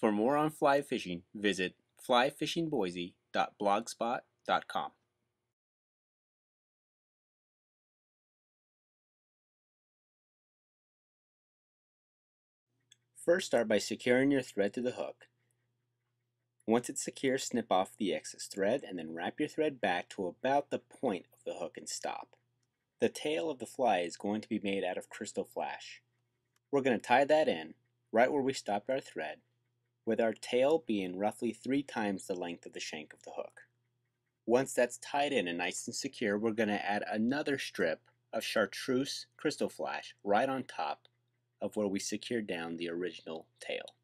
For more on fly fishing, visit flyfishingboise.blogspot.com. First, start by securing your thread to the hook. Once it's secure, snip off the excess thread and then wrap your thread back to about the point of the hook and stop. The tail of the fly is going to be made out of crystal flash. We're going to tie that in right where we stopped our thread, with our tail being roughly 3 times the length of the shank of the hook. Once that's tied in and nice and secure, we're going to add another strip of chartreuse crystal flash right on top of where we secured down the original tail.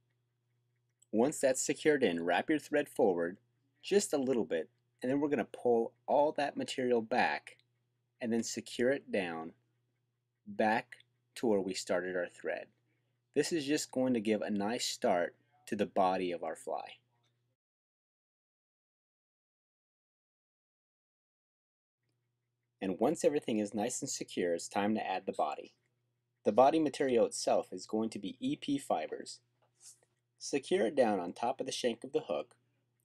Once that's secured in, wrap your thread forward just a little bit, and then we're going to pull all that material back and then secure it down back to where we started our thread. This is just going to give a nice start to the body of our fly. And once everything is nice and secure, it's time to add the body. The body material itself is going to be EP fibers. Secure it down on top of the shank of the hook,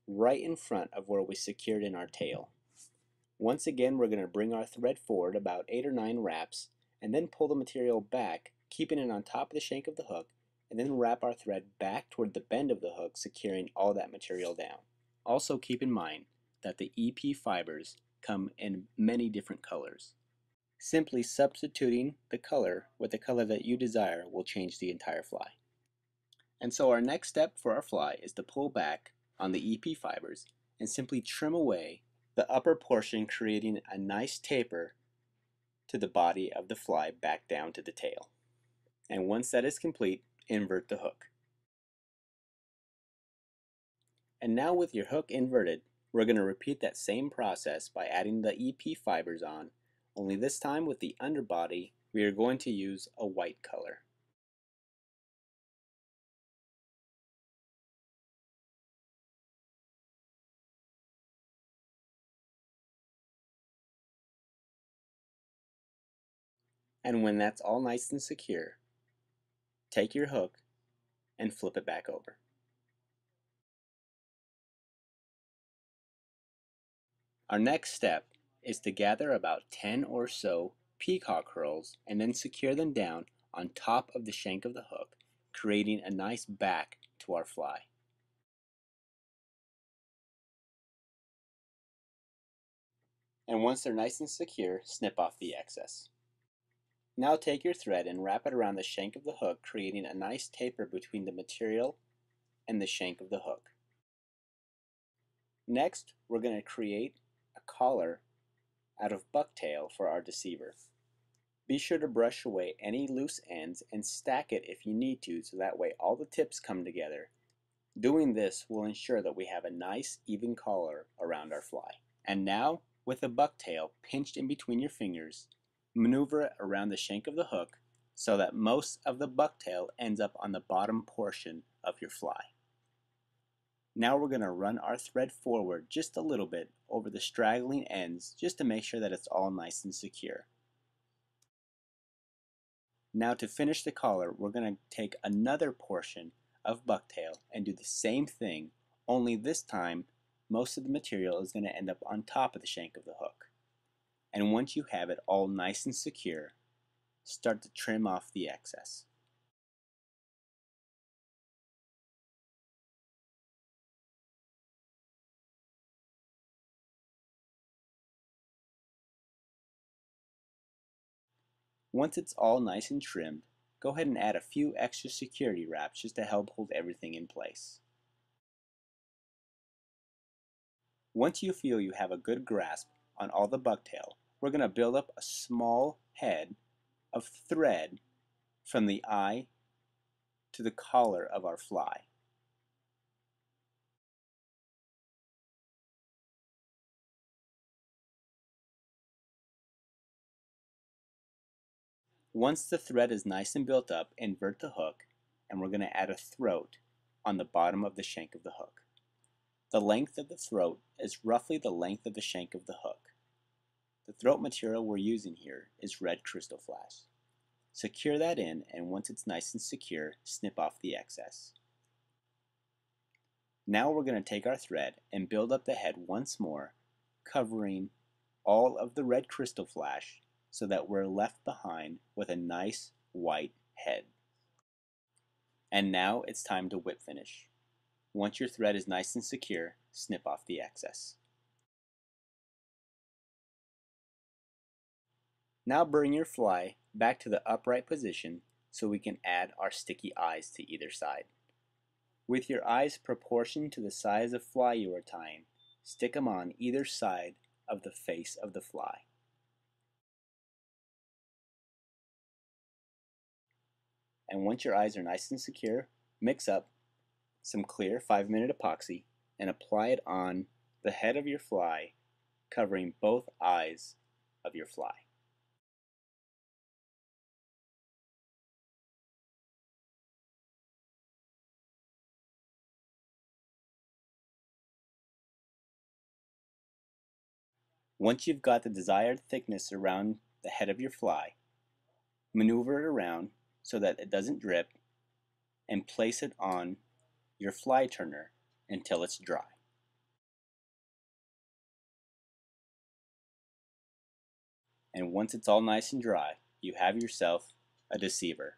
right in front of where we secured in our tail. Once again, we're going to bring our thread forward about 8 or 9 wraps, and then pull the material back, keeping it on top of the shank of the hook, and then wrap our thread back toward the bend of the hook, securing all that material down. Also keep in mind that the EP fibers come in many different colors. Simply substituting the color with the color that you desire will change the entire fly. And so our next step for our fly is to pull back on the EP fibers and simply trim away the upper portion, creating a nice taper to the body of the fly back down to the tail. And once that is complete, invert the hook. And now with your hook inverted, we're going to repeat that same process by adding the EP fibers on, only this time with the underbody we are going to use a white color. And when that's all nice and secure, take your hook and flip it back over. Our next step is to gather about 10 or so peacock curls and then secure them down on top of the shank of the hook, creating a nice back to our fly. And once they're nice and secure, snip off the excess. Now take your thread and wrap it around the shank of the hook, creating a nice taper between the material and the shank of the hook. Next, we're going to create a collar out of bucktail for our deceiver. Be sure to brush away any loose ends and stack it if you need to, so that way all the tips come together. Doing this will ensure that we have a nice even collar around our fly. And now, with the bucktail pinched in between your fingers, maneuver it around the shank of the hook so that most of the bucktail ends up on the bottom portion of your fly. Now we're going to run our thread forward just a little bit over the straggling ends just to make sure that it's all nice and secure. Now to finish the collar, we're going to take another portion of bucktail and do the same thing, only this time most of the material is going to end up on top of the shank of the hook. And once you have it all nice and secure, start to trim off the excess. Once it's all nice and trimmed, go ahead and add a few extra security wraps just to help hold everything in place. Once you feel you have a good grasp on all the bucktail, we're going to build up a small head of thread from the eye to the collar of our fly. Once the thread is nice and built up, invert the hook, and we're going to add a throat on the bottom of the shank of the hook. The length of the throat is roughly the length of the shank of the hook. The throat material we're using here is red crystal flash. Secure that in, and once it's nice and secure, snip off the excess. Now we're going to take our thread and build up the head once more, covering all of the red crystal flash so that we're left behind with a nice white head. And now it's time to whip finish. Once your thread is nice and secure, snip off the excess. Now bring your fly back to the upright position so we can add our sticky eyes to either side. With your eyes proportioned to the size of fly you are tying, stick them on either side of the face of the fly. And once your eyes are nice and secure, mix up some clear 5-minute epoxy and apply it on the head of your fly, covering both eyes of your fly. Once you've got the desired thickness around the head of your fly, maneuver it around so that it doesn't drip and place it on your fly turner until it's dry. And once it's all nice and dry, you have yourself a deceiver.